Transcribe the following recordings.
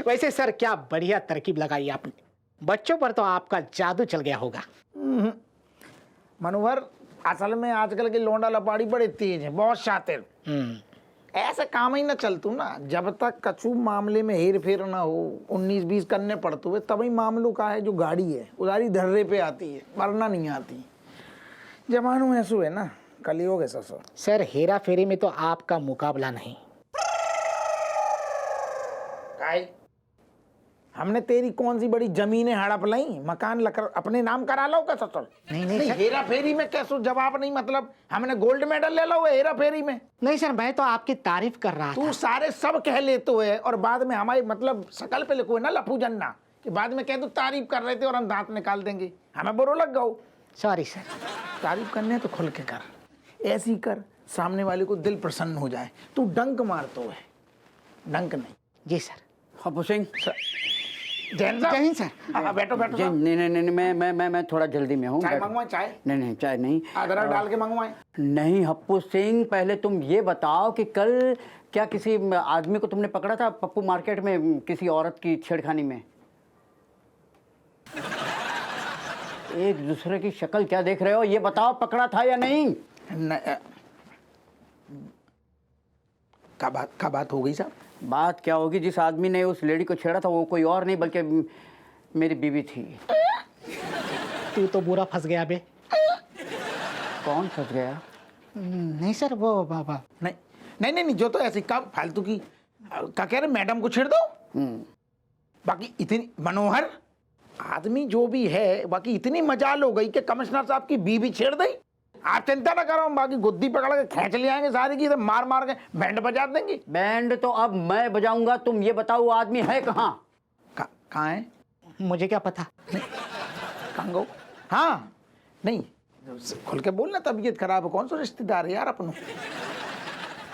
वैसे सर क्या बढ़िया तरकीब लगाई आपने, बच्चों पर तो आपका जादू चल गया होगा। मनोहर, असल में आजकल के लौंडा लपाड़ी बड़े तेज हैं, बहुत शातिर। ऐसे काम ही ना चलतू ना, जब तक कछु मामले में हेर फेर ना हो, 19-20 करने पड़ते हुए, तभी मामलों का है जो गाड़ी है उधारी धर्रे पे आती है, वरना नहीं आती। जमानो ऐसो है ना, कलयुग है ससुर। सर हेरा फेरी में तो आपका मुकाबला नहीं। काहे? हमने तेरी कौन सी बड़ी जमीनें हड़प लाई, मकान लकर अपने नाम करा लो क्या ससुर? नहीं हेरा फेरी में कैसो जवाब नहीं, मतलब हमने गोल्ड मेडल ले लो हेरा फेरी में? नहीं सर, मैं तो आपकी तारीफ कर रहा था। तू सारे सब कह लेते है और बाद में हमारी मतलब शकल पे लिखो है ना लफू जन्ना, कि बाद में कह तू तारीफ कर रहे थे और हम दांत निकाल देंगे, हमें बुरो लग गो। Sorry sir. तारीफ करने तो खुल के कर, ऐसी कर सामने वाले को दिल प्रसन्न हो जाए। तू डंक मारतो है, डंक नहीं। जी सर। हप्पू सिंह। जैन साहब। जय हिंद सर। हाँ, बैठो बैठो साहब। नहीं, मैं थोड़ा जल्दी में हूँ। चाय मंगवाएं? चाय नहीं चाय नहीं, अदरक डाल के मंगवाएं? नहीं हप्पू सिंह, पहले तुम ये बताओ कि कल क्या किसी आदमी को तुमने पकड़ा था पप्पू मार्केट में किसी औरत की छेड़खानी में? एक दूसरे की शक्ल क्या देख रहे हो, ये बताओ पकड़ा था या नहीं? का बात हो गई साहब? बात क्या होगी, जिस आदमी ने उस लेडी को छेड़ा था वो कोई और नहीं बल्कि मेरी बीवी थी। तू तो बुरा फंस गया बे। कौन फंस गया? नहीं सर, वो बाबा नहीं, जो तो ऐसी का फालतू की क्या कह रहे, मैडम को छेड़ दो। बाकी इतनी मनोहर आदमी जो भी है, बाकी इतनी मजाल हो गई कि कमिश्नर साहब की बीवी छेड़ दी। आप चिंता ना करो, बाकी गुद्दी पकड़ के खींच ले आएंगे सारी की, तो मार मार के बैंड बजा देंगे। बैंड तो अब मैं बजाऊंगा, तुम ये बताओ वो आदमी है कहाँ? कहाँ है? मुझे क्या पता। कहाँ गो? हाँ नहीं, खुल के बोलना, तबीयत खराब है, कौन सा रिश्तेदार है यार अपनों।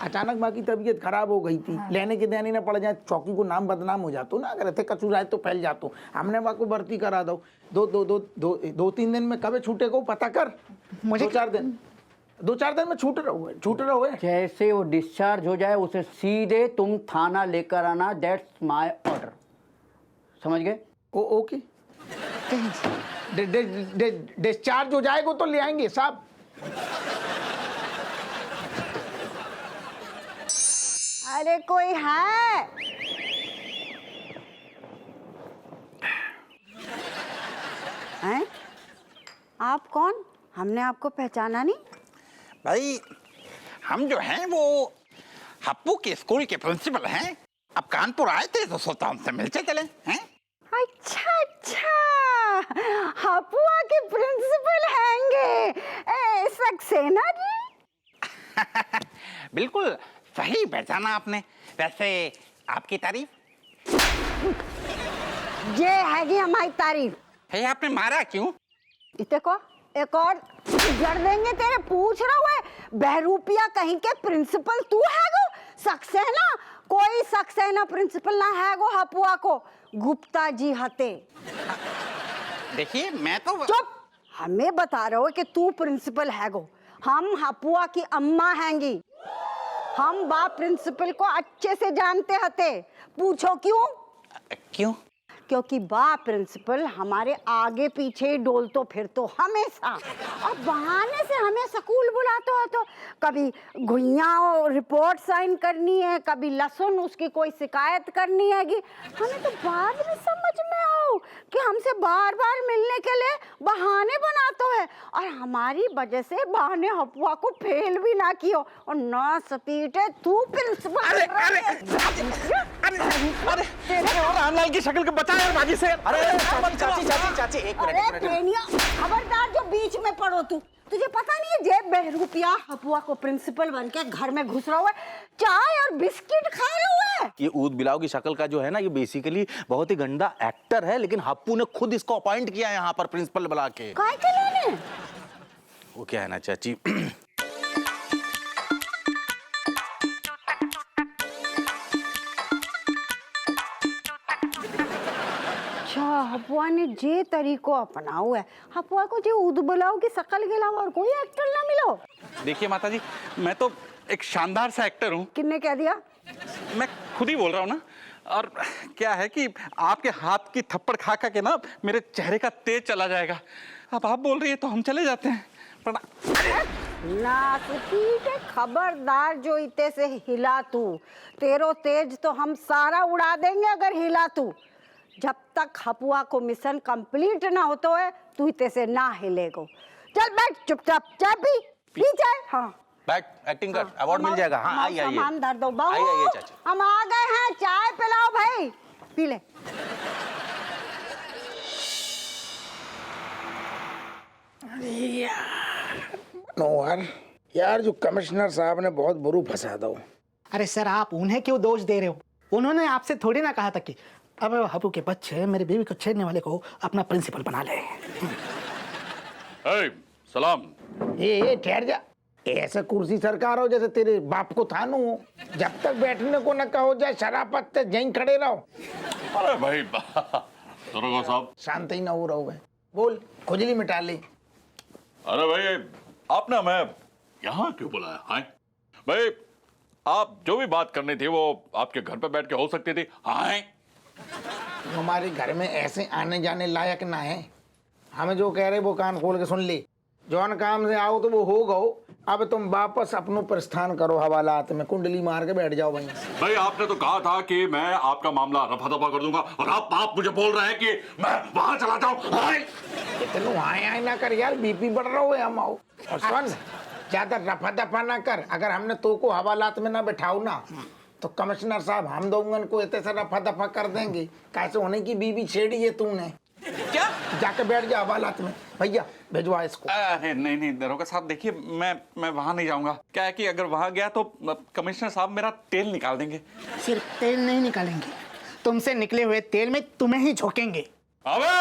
अचानक बाकी तबीयत खराब हो गई थी, लेने के देने ना पड़ जाए, चौकी को नाम बदनाम हो जातो ना, अगर इतने कचू जाए तो फैल जातो। हमने वहाँ को भर्ती करा दो, 2-3 दिन में कब छूटे को पता कर। मुझे 2-4 दिन में छूट रहो है। जैसे वो डिस्चार्ज हो जाए उसे सीधे तुम थाना लेकर आना, दैट्स माय ऑर्डर, समझ गए? ओके। डिस्चार्ज हो जाएगा तो ले आएंगे साहब। अरे कोई है? हैं? आप कौन? हमने आपको पहचाना नहीं। भाई हम जो हैं वो हप्पू के स्कूल के प्रिंसिपल हैं। अब कानपुर आए थे तो सोचा उनसे मिलते चले हैं। अच्छा, हपुआ के प्रिंसिपल हैंगे सक्सेना जी। बिल्कुल सही पहचाना आपने। वैसे आपकी तारीफ? ये हैगी हमारी तारीफ। है आपने मारा क्यों? इतने को एक और जड़ देंगे तेरे, पूछ रहा हुआ है बहरूपिया कहीं के प्रिंसिपल तू है गो? सक्सेना? कोई सक्सेना प्रिंसिपल ना है गो, हपुआ को गुप्ता जी हते। देखिए मैं तो चुप, हमें बता रहे हो कि तू प्रिंसिपल है गो। हम हपुआ की अम्मा हैंगी, हम बाप प्रिंसिपल को अच्छे से जानते हते। पूछो क्यों? क्यों? क्योंकि बाप प्रिंसिपल हमारे आगे पीछे डोलतो फिरतो हमेशा, और बहाने से हमें स्कूल बुलाते हो। तो कभी घुइया रिपोर्ट साइन करनी है, कभी लहसुन उसकी कोई शिकायत करनी है। हमें तो बाद में समझ में आओ कि हमसे बार बार मिलने के लिए बहाने बनाते है, और हमारी वजह से बहाने हपुआ को फेल भी ना कियो और ना सतीटे तू प्रिंसिपल। अरे रामलाल की शक्ल को बचा यार बाजी से। अरे चाची एक मिनट, खबरदार जो बीच में पड़ो तू। तुझे पता नहीं है जेब बहरूपिया हपुआ को प्रिंसिपल बन के घर में घुस रहा हुआ है, चाय और बिस्किट खाए हुए है। ये ऊद बिलाव की शक्ल का जो है ना, ये बेसिकली बहुत ही गंदा एक्टर है, लेकिन हप्पू ने खुद इसको अपॉइंट किया है यहाँ पर प्रिंसिपल बुला के। काय के लिए? वो क्या है ना चाची, हपुआ ने जे तरीको अपनाओ है, हपुआ को जे उद बुलाओ की शकल के अलावा और कोई एक्टर ना मिलो। देखिए माताजी, मैं तो एक शानदार सा एक्टर हूँ। किसने कह दिया? मैं खुद ही बोल रहा हूँ ना। और क्या है कि आपके हाथ की थप्पड़ खा खा के ना मेरे चेहरे का तेज चला जाएगा। अब आप बोल रही है तो हम चले जाते हैं। नासुकी के खबरदार जो इते से हिला तू, तेरो तेज तो हम सारा उड़ा देंगे अगर हिला तू। जब तक हपुआ को मिशन कंप्लीट ना होतो है तू इते से ना हिलेगो। चल बैठ चुपचाप, चाय पी चाय। हाँ बैठ, एक्टिंग कर, अवार्ड मिल जाएगा। हाँ आइए आइए, सामान धर दो बहू, आइए चाची। हम आ गए हैं, चाय पिलाओ भाई, पी ले। मनोहर यार, जो कमिश्नर साहब ने बहुत बुरू फंसा दो। अरे सर, आप उन्हें क्यों दोष दे रहे हो? उन्होंने आपसे थोड़ी ना कहा था कि अब हपू के बच्चे मेरी बीवी को छेड़ने वाले को अपना प्रिंसिपल बना ले। सलाम। ये ठहर जा, ऐसे कुर्सी सरकार हो जैसे तेरे बाप को थानू हो। जब तक बैठने को न कहो जाए शराफत से यहीं खड़े रहो। अरे भाई दरोगा साहब, शांत ही ना हो रहोगे। बोल, खुजली मिटा ले। अरे भाई आपने हमें यहाँ क्यों बुलाया है भाई? आप जो भी बात करनी थी वो आपके घर पे बैठ के हो सकती थी। हाँ, हमारे घर में ऐसे आने जाने लायक ना है। हमें जो कह रहे वो कान खोल के सुन ले। जौन काम से आओ तो वो हो गओ। अब तुम वापस अपनो प्रस्थान करो, हवालात में कुंडली मार के बैठ जाओ भाई। भाई आपने तो कहा था कि मैं आपका मामला रफा दफा कर दूंगा और आप मुझे बोल रहे हैं कि मैं वहां चला जाऊं। इतने आए ना कर यार, बीपी बढ़ रहा हो। हम आओ और सुन, ज्यादा रफा दफा ना कर। अगर हमने तो को हवालात में ना बैठाओ ना तो कमिश्नर साहब हम दोगन को इतने से रफा दफा कर देंगे। कैसे होने की बीबी छेड़ी है तूने? क्या? जाके बैठ जा हवालात में। भैया भिजवा इसको। नहीं दरोगा साहब, देखिए मैं वहां नहीं जाऊंगा। क्या है कि अगर वहां गया तो कमिश्नर साहब मेरा तेल निकाल देंगे। सिर्फ तेल नहीं निकालेंगे, तुमसे निकले हुए तेल में तुम्हें ही झोंकेंगे। अबे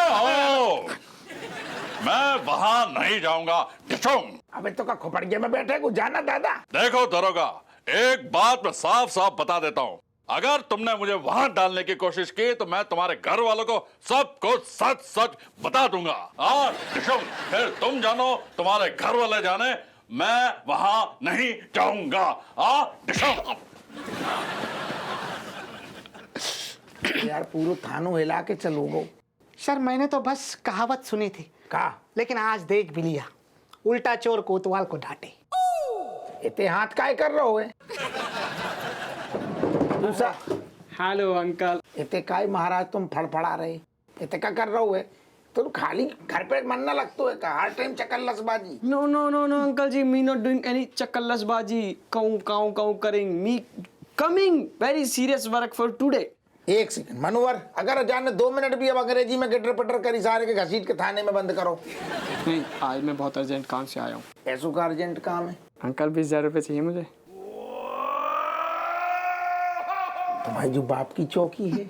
मैं वहां नहीं जाऊंगा। अबे तो का खोपड़िया में बैठे को जाना दादा। देखो दरोगा, एक बात मैं साफ साफ बता देता हूँ, अगर तुमने मुझे वहां डालने की कोशिश की तो मैं तुम्हारे घर वालों को सब कुछ सच सच बता दूंगा। फिर तुम जानो, तुम्हारे घर वाले जाने, मैं वहां नहीं जाऊंगा। यार पूरा थानो हिला के चलोगो। सर, मैंने तो बस कहावत सुनी थी, का लेकिन आज देख भी लिया। उल्टा चोर कोतवाल को डांटे। इतने हाथ काय कर रहे हो? दूसरा, हेलो अंकल। इतने काय महाराज तुम फड़फड़ा रहे? इतने क्या कर रहे हो? तुम खाली घर पे मन ना लगतो है का? हर टाइम चकल्लसबाजी। No no no no uncle ji, me not doing any चकल्लसबाजी। काऊ काऊ काऊ करिंग, me coming very serious work for today. एक सेकंड मनोहर, अगर जाने 2 मिनट भी अब अंग्रेजी में गटर पटर करी सारे के घसीट के थाने में बंद करो। नहीं, आज मैं बहुत अर्जेंट काम से आया हूँ। ऐसो का अर्जेंट काम है? अंकल 20,000 रुपये चाहिए मुझे। तुम्हारी जो बाप की चौकी है,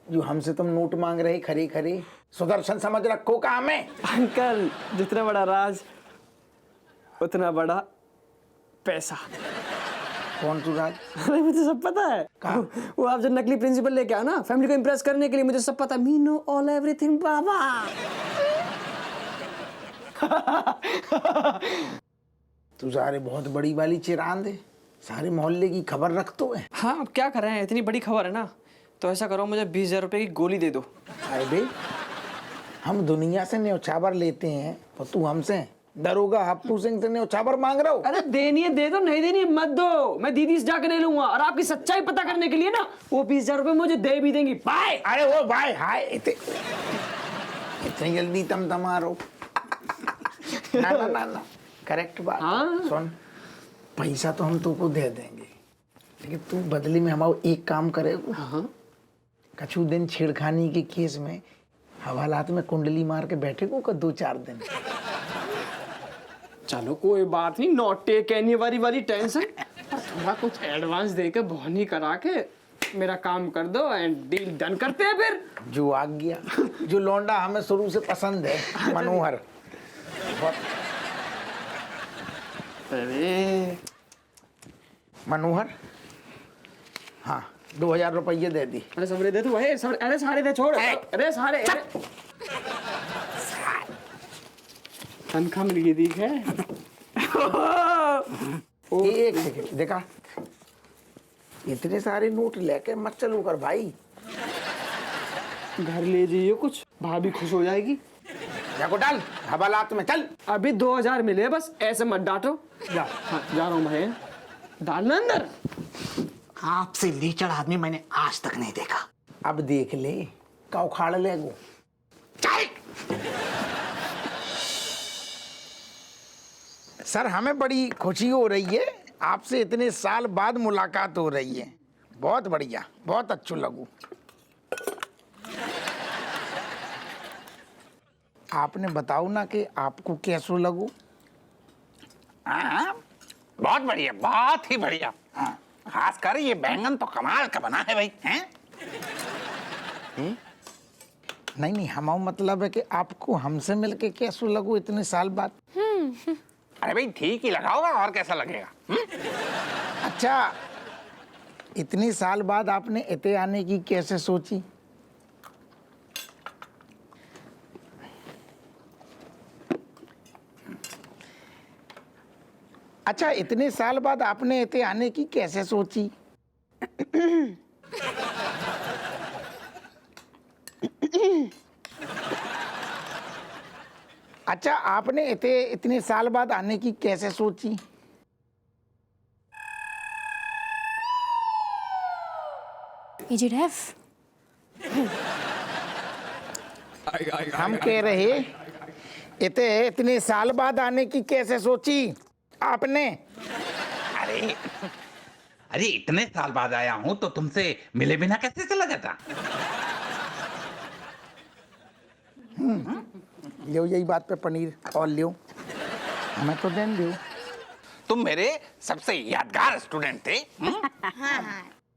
जो हमसे तुम नोट मांग रहे खरे खरे, सुदर्शन समझ रखो काम है। अंकल, जितना बड़ा राज उतना बड़ा पैसा। कौन तू राज? अरे मुझे सब पता है। वो आप जो नकली प्रिंसिपल लेके आओ ना फैमिली को इम्प्रेस करने के लिए, मुझे सब पता। मी नो ऑल एवरीथिंग बाबा। तू सारे बहुत बड़ी वाली चिरांद है, सारे मोहल्ले की खबर रखतो है। हाँ, अब क्या कर रहे हैं, इतनी बड़ी खबर है ना, तो ऐसा करो मुझे 20,000 रुपये की गोली दे दो। अरे हम दुनिया से न्यौछावर लेते हैं और तू हमसे दरोगा हप्पू सिंह से न्यौछावर मांग रहा हो? अरे देनी है दे दो, नहीं देनी है मत दो। मैं दीदी से जाकर ले लूंगा और आपकी सच्चाई पता करने के लिए ना वो 20,000 रुपये मुझे दे भी देंगी। बाय। अरे वो भाई हाय, इतनी जल्दी तम तमारो? ना ना ना ना, करेक्ट बात। हाँ। सुन, पैसा तो हम तुमको दे देंगे, लेकिन तू बदले में हमारा एक काम करेगा। हाँ। कछु दिन छेड़खानी के केस में हवालात में कुंडली मार के बैठे को 2-4 दिन। चलो कोई बात नहीं, नॉट टेक एनी वाली टेंशन। थोड़ा कुछ एडवांस दे के बोहनी करा के मेरा काम कर दो एंड डील डन करते हैं फिर। जो आ गया, जो लौंडा हमें शुरू से पसंद है, मनोहर। अरे मनोहर, हाँ 2,000 रुपये दे दी। अरे सबरे दे तू। अरे सारे दे, छोड़। अरे सारे तनख्वाह मिल गई, ठीक है। एक सेकंड, देखा इतने सारे नोट लेके मत चलो कर भाई। घर ले जाइए कुछ, भाभी खुश हो जाएगी। देखो डाल हवालात में चल। अभी 2000 मिले, बस ऐसे मत डांटो। जा। हाँ, जा रहा हूँ भाई, डालना अंदर। आपसे लीचड़ आदमी मैंने आज तक नहीं देखा। अब देख ले का उखाड़ ले वो। सर हमें बड़ी खुशी हो रही है, आपसे इतने साल बाद मुलाकात हो रही है। बहुत बढ़िया, बहुत अच्छू लगू। आपने बताओ ना कि आपको कैसो लगू। हाँ, बहुत बढ़िया, बहुत ही बढ़िया। हाँ, खासकर ये बैंगन तो कमाल का बना है भाई, हैं? नहीं नहीं, हमारा मतलब है कि आपको हमसे मिलके कैसो लगू इतने साल बाद। अरे भाई ठीक ही लगा होगा, और कैसा लगेगा? अच्छा, इतने साल बाद आपने इते आने की कैसे सोची? अच्छा, इतने साल बाद आपने इते आने की कैसे सोची? अच्छा, आपने इतने साल बाद आने की कैसे सोची? Is it F? हम कह रहे इतने साल बाद आने की कैसे सोची आपने? अरे अरे इतने साल बाद आया हूं तो तुमसे मिले बिना कैसे चला जाता? लियो यही बात पे पनीर और लियो, हमें तो देन दियो। तुम मेरे सबसे यादगार स्टूडेंट थे।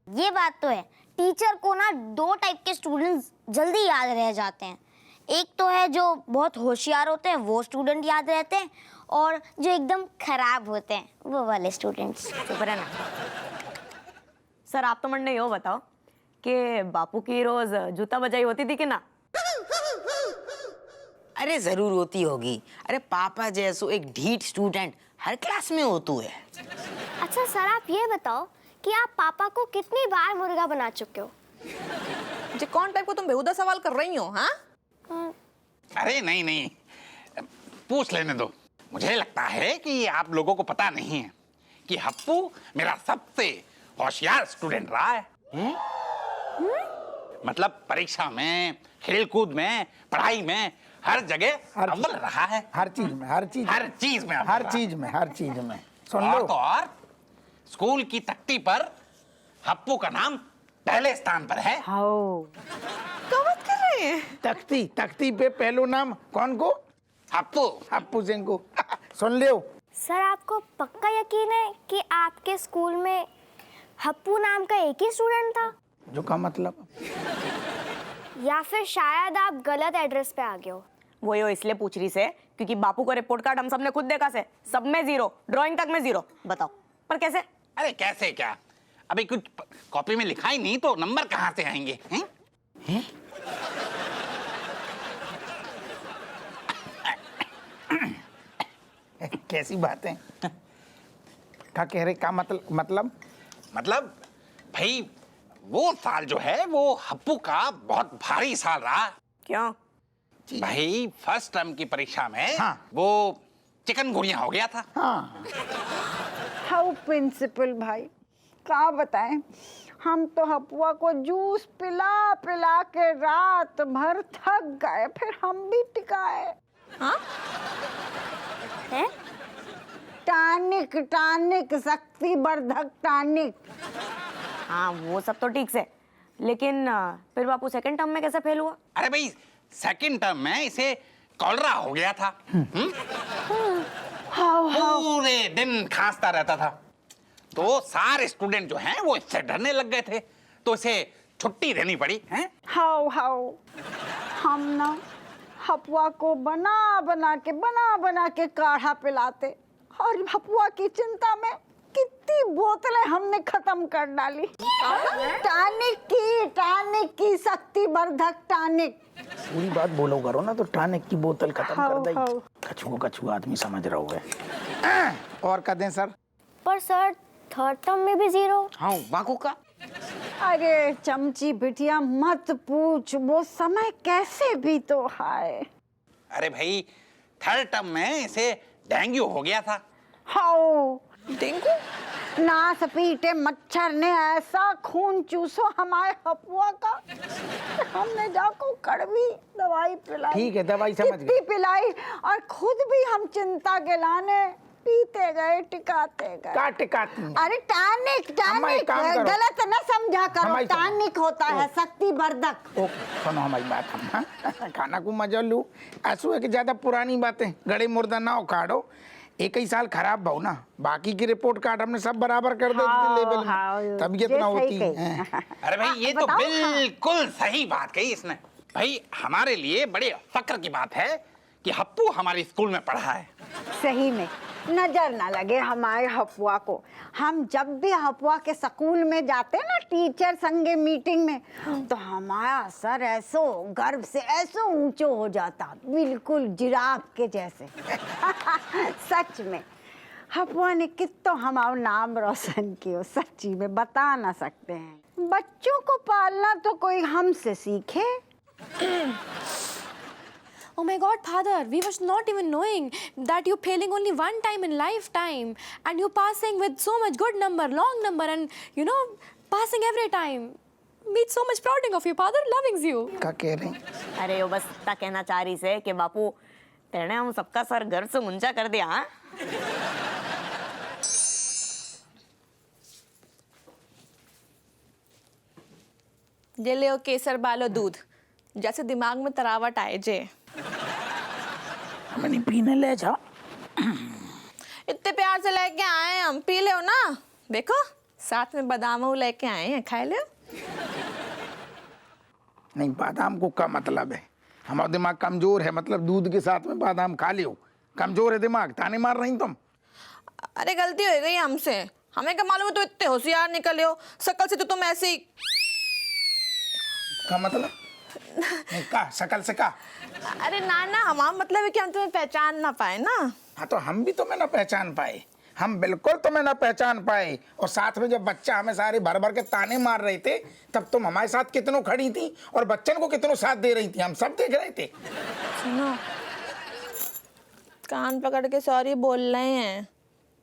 ये बात तो है। टीचर को ना 2 टाइप के स्टूडेंट्स जल्दी याद रह जाते हैं। एक तो है जो बहुत होशियार होते हैं, वो स्टूडेंट याद रहते हैं, और जो एकदम खराब होते हैं वो वाले स्टूडेंट्स। चुप रहना। सर आप तो मंडे यो बताओ कि बापू की रोज जूता बजाई होती थी कि ना? अरे जरूर होती होगी। अरे पापा जैसो एक ढीठ स्टूडेंट हर क्लास में होतू है। अच्छा सर, आप ये बताओ कि आप पापा को कितनी बार मुर्गा बना चुके हो? जी कौन टाइप को तुम बेहुदा सवाल कर रही हो? हाँ, अरे नहीं नहीं, पूछ लेने दो। मुझे लगता है कि आप लोगों को पता नहीं है कि हप्पू मेरा सबसे होशियार स्टूडेंट रहा है। मतलब परीक्षा में, खेलकूद में, पढ़ाई में, हर जगह अव्वल रहा है। हर चीज में, हर चीज हर चीज में, हर चीज में, हर चीज में। सुन और लो तो और स्कूल की तख्ती पर हप्पू का नाम पहले स्थान पर है। क्या बात कर रहे हैं? तख्ती पे पहलो नाम कौन को? हप्पू। हप्पू सिंह को। सुन लियो। सर आपको पक्का यकीन है कि आपके स्कूल में हप्पू नाम का एक ही स्टूडेंट था? जो का मतलब? या फिर शायद आप गलत एड्रेस पे आ गए हो? वो यो इसलिए पूछ रही से क्योंकि बापू का रिपोर्ट कार्ड हम सबने खुद देखा से, सब में 0, ड्राइंग तक में 0। बताओ पर कैसे? अरे कैसे क्या, अभी कुछ कॉपी में लिखा ही नहीं तो नंबर कहाँ से आएंगे? हैं? हैं? कैसी बातें क्या कह रहे? का मतलब भाई वो साल जो है वो हप्पू का बहुत भारी साल रहा। क्यों? भाई फर्स्ट टर्म की परीक्षा में हाँ। वो चिकनगुनिया हो गया था। हाँ। हाउ प्रिंसिपल भाई, क्या बताएं, हम तो हपुआ को जूस पिला पिला के रात भर थक गए, फिर हम भी टिकाए। हाँ? हैं? टानिक शक्ति वर्धक टानिक। हाँ वो सब तो ठीक से, लेकिन फिर बापू सेकंड टर्म में कैसे फेल हुआ? अरे भाई सेकंड टर्म में इसे कॉलरा हो गया था। पूरे दिन खांसता रहता था, तो सारे स्टूडेंट जो हैं वो इससे डरने लग गए थे, तो इसे छुट्टी देनी पड़ी। हैं? हाउ हम ना हपुआ को बना बना के काढ़ा पिलाते, और हपुआ की चिंता में कितनी बोतलें हमने खत्म कर डाली। टानिक की शक्ति वर्धक टानिक। पूरी बात बोलो करो ना, तो टानिक की बोतल खत्म कर दी। हाउ। कछुआ आदमी समझ रहा है। और कर दें सर? पर सर थर्ड टर्म में भी 0। हाँ बाकू का अरे चमची बिटिया मत पूछ, वो समय कैसे भी तो हाय। अरे भाई, थर्ड टर्म में इसे डेंगू हो गया था। हाओ डेंगू? नास पीटे मच्छर ने ऐसा खून चूसो हमारे हपुआ का, हमने जाको कड़वी दवाई पिलाई। ठीक है, दवाई समझ गए। कितनी पिलाई, और खुद भी हम चिंता के लाने पीते गए, टिकाते गए। का टिकाती? अरे टॉनिक, टॉनिक गलत न समझा करो, टॉनिक होता है शक्तिवर्धक। ओके, सुनो हमारी बात। हम खाना को मजा लू, ऐसो है कि ज्यादा पुरानी बातें गड़े मुर्दा ना उखाड़ो। एक ही साल खराब भाव ना, बाकी की रिपोर्ट कार्ड हमने सब बराबर कर देते लेवल में, तबीयत ना होती है। अरे भाई, ये तो बिल्कुल सही बात कही इसने। भाई, हमारे लिए बड़े फक्र की बात है कि हप्पू हमारे स्कूल में पढ़ा है। सही में नजर ना लगे हमारे हपुआ को। हम जब भी हपुआ के स्कूल में जाते ना टीचर संगे मीटिंग में, तो हमारा सर ऐसो गर्व से ऐसो ऊंचो हो जाता, बिल्कुल जिराफ के जैसे। सच में हपुआ ने कितना हमारा नाम रोशन किया, सच्ची में बता ना सकते हैं। बच्चों को पालना तो कोई हमसे सीखे। Oh my God, Father, we was not even knowing that you're failing only one time in lifetime, and you're passing with so much good number, long number, and you know, passing every time. We're so much proud of you, Father, loving you. क्या कह रही? अरे वो बस इतना कहना चाह रही से कि बापू तेने हम सबका सर गर्व से ऊंचा कर दिया। हाँ? ये ले केसर बालो दूध, जैसे दिमाग में तरावट आए जे। हमें नहीं पीने ले जाओ। इतने प्यार से लेके आए हम, पी लो ना। देखो साथ में बादाम लेके आए हैं, खाए लो। नहीं, बादाम को क्या मतलब है? हमारा दिमाग कमजोर है, मतलब दूध के साथ में बादाम खा लियो। कमजोर है दिमाग, ताने मार रही तुम। अरे गलती हो गई हमसे, हमें क्या मालूम तो इतने होशियार निकले हो, शकल से तो तुम ऐसे ही। क्या मतलब? नहीं, का शकल से का? अरे ना, हमारा मतलब है कि हम तुम्हें पहचान ना पाए ना। हाँ, तो हम भी तुम्हें ना पहचान पाए, हम बिल्कुल तुम्हें ना पहचान पाए। और साथ में जब बच्चा हमें सारे भर भर के ताने मार रहे थे, तब तुम हमारे साथ कितनों खड़ी थी और बच्चन को कितनों साथ दे रही थी, हम सब देख रहे थे। सुनो, कान पकड़ के सॉरी बोल रहे हैं,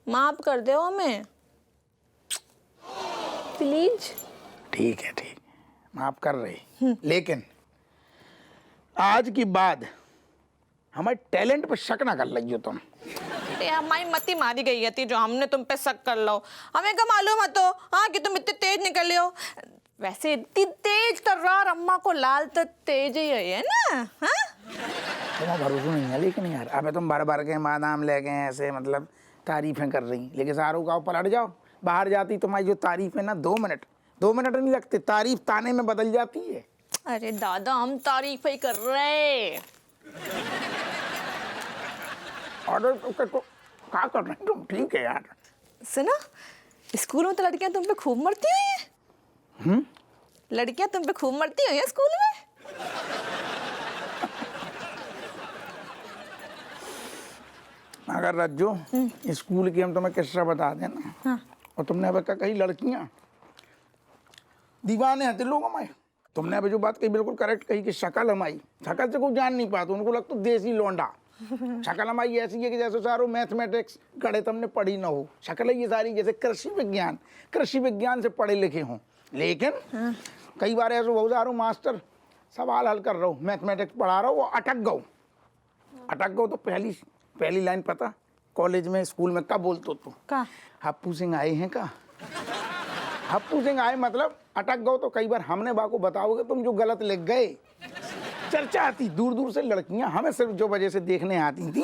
माफ कर दो हमें प्लीज। ठीक है, ठीक, माफ कर रही, लेकिन आज की बाद हमारे टैलेंट पे शक ना कर लगी हो तुम। हमारी मती मारी गई थी जो हमने तुम पे शक कर लो। हमें क्या मालूम है तो हाँ कि तुम इतने तेज निकले हो। वैसे इतनी तेज तर्रार अम्मा को लाल तो तेज ही है ना। हाँ, तुम्हें भरोसा नहीं है लेकिन यार, अबे तुम बार बार के बादाम ले गए ऐसे, मतलब तारीफें कर रही, लेकिन शाहरुख का ऊपर हट जाओ। बाहर जाती तुम्हारी जो तारीफ है ना, 2 मिनट नहीं लगते, तारीफ ताने में बदल जाती है। अरे दादा, हम तारीफ ही कर रहे। ऑर्डर तो क्या कर रहे तुम? ठीक है यार। सुनो, स्कूल में तो लड़कियां तुम पे खूब मरती हुई हैं। लड़कियां तुम पे खूब मरती हुई हैं स्कूल में। अगर रज्जो स्कूल की हम तुम्हें किस्सा बता देना। हाँ। और तुमने अब कही लड़कियां दीवाने हैं लोग हमारे। तुमने अभी जो बात कही बिल्कुल करेक्ट कही कि शक्ल हमारी, शक्ल से कोई जान नहीं पाता, उनको लगता देसी लौंडा। शक्ल हमारी ऐसी है कि जैसे सारो मैथमेटिक्स गणित हमने पढ़ी ना हो। शक्ल है ये सारी जैसे कृषि विज्ञान से पढ़े लिखे हों। लेकिन कई बार ऐसे बहुत सारो मास्टर सवाल हल कर रहा हूँ, मैथमेटिक्स पढ़ा रहा हूँ, वो अटक गो तो पहली लाइन पता कॉलेज में स्कूल में कब बोलते तो का हप्पू सिंह आए हैं का। हप्पू सिंह आए मतलब अटक गो। तो कई बार हमने बाको बताओगे तुम जो गलत लिख गए। चर्चा आती दूर दूर से, लड़कियां हमें सिर्फ जो वजह से देखने आती थी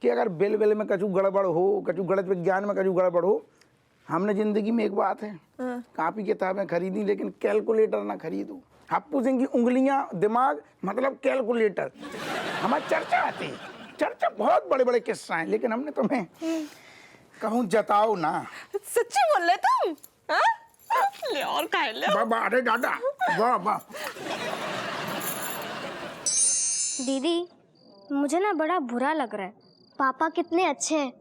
कि अगर बिल में कछु गड़बड़ हो, कछु गलत विज्ञान में कछु गड़बड़ हो। हमने जिंदगी में एक बात है, कापी किताबें खरीदी लेकिन कैलकुलेटर ना खरीदो। हप्पू सिंह की उंगलियां दिमाग मतलब कैलकुलेटर। हमारी चर्चा आती, चर्चा बहुत बड़े बड़े किस्से हैं, लेकिन हमने तुम्हें कहूँ जताओ ना। सच्ची बोल रहे तुम? ले और खाए ले। वाह, अरे दादा, वाह। दीदी, मुझे ना बड़ा बुरा लग रहा है। पापा कितने अच्छे हैं,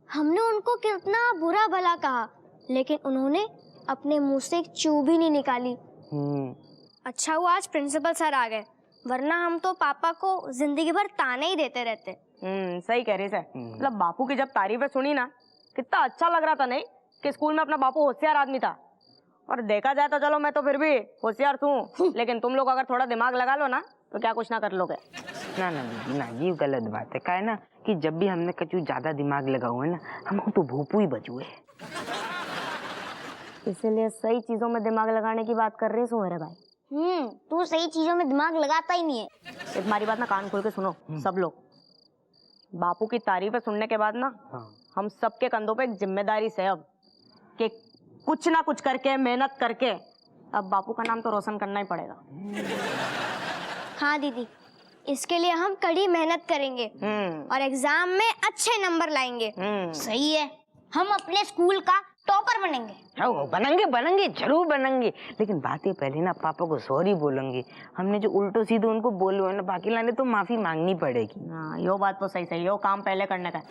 हमने उनको कितना बुरा भला कहा, लेकिन उन्होंने अपने मुंह से एक चू भी नहीं निकाली। अच्छा हुआ आज प्रिंसिपल सर आ गए, वरना हम तो पापा को जिंदगी भर ताने ही देते रहते। सही कह रही सर। मतलब बापू की जब तारीफें सुनी ना, कितना अच्छा लग रहा था नहीं कि स्कूल में अपना बापू होशियार आदमी था। और देखा जाए तो चलो मैं तो फिर भी होशियार हूँ, लेकिन तुम लोग अगर थोड़ा दिमाग लगा लो ना तो क्या कुछ ना कर लोगे। ना ना दीदी ना, ये गलत बात है। क्या है ना कि जब भी हमने कचू ज्यादा दिमाग लगाओ है ना, हम तो भूपू ही बचुए। इसीलिए सही चीजों में दिमाग लगाने की बात कर रही हूँ मेरे भाई। तू सही चीजों में दिमाग लगाता ही नहीं है। एक हमारी बात ना कान खोल के सुनो सब लोग। बापू की तारीफें सुनने के बाद ना हम सबके कंधों पे एक जिम्मेदारी से अब कि कुछ ना कुछ करके मेहनत करके अब बापू का नाम तो रोशन करना ही पड़ेगा। हाँ दीदी, इसके लिए हम कड़ी मेहनत करेंगे और एग्जाम में अच्छे नंबर लाएंगे। सही है, हम अपने स्कूल का टॉपर बनेंगे। बनेंगे बनेंगे जरूर बनेंगे, लेकिन बात ये पहले ना पापा को सॉरी बोलेंगे। हमने जो उल्टो सीधे उनको बोलो है ना, बाकी लाने तो माफी मांगनी पड़ेगी। हाँ, यो बात तो सही सही, यो काम पहले करने का है।